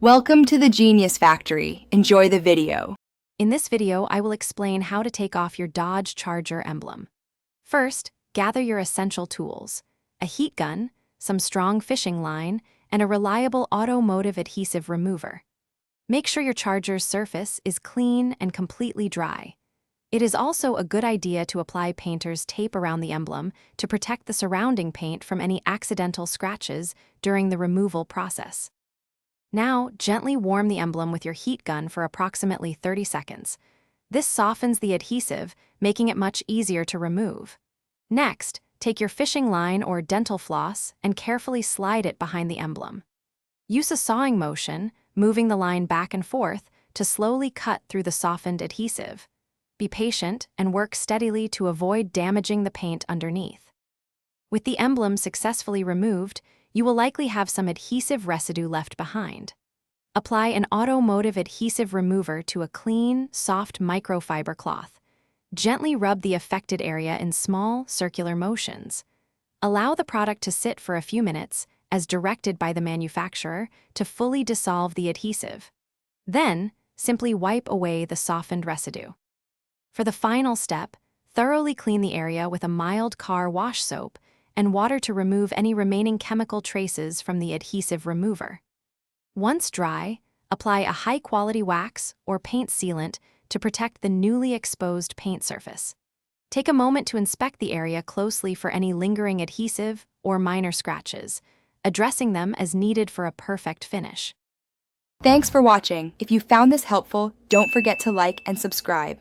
Welcome to the Genius Factory. Enjoy the video. In this video, I will explain how to take off your Dodge Charger emblem. First, gather your essential tools: a heat gun, some strong fishing line, and a reliable automotive adhesive remover. Make sure your Charger's surface is clean and completely dry. It is also a good idea to apply painter's tape around the emblem to protect the surrounding paint from any accidental scratches during the removal process. Now, gently warm the emblem with your heat gun for approximately 30 seconds. This softens the adhesive, making it much easier to remove. Next, take your fishing line or dental floss and carefully slide it behind the emblem. Use a sawing motion, moving the line back and forth, to slowly cut through the softened adhesive. Be patient and work steadily to avoid damaging the paint underneath. With the emblem successfully removed, you will likely have some adhesive residue left behind. Apply an automotive adhesive remover to a clean, soft microfiber cloth. Gently rub the affected area in small, circular motions. Allow the product to sit for a few minutes, as directed by the manufacturer, to fully dissolve the adhesive. Then, simply wipe away the softened residue. For the final step, thoroughly clean the area with a mild car wash soap and water to remove any remaining chemical traces from the adhesive remover. Once dry, apply a high-quality wax or paint sealant to protect the newly exposed paint surface. Take a moment to inspect the area closely for any lingering adhesive or minor scratches, addressing them as needed for a perfect finish. Thanks for watching. If you found this helpful, don't forget to like and subscribe.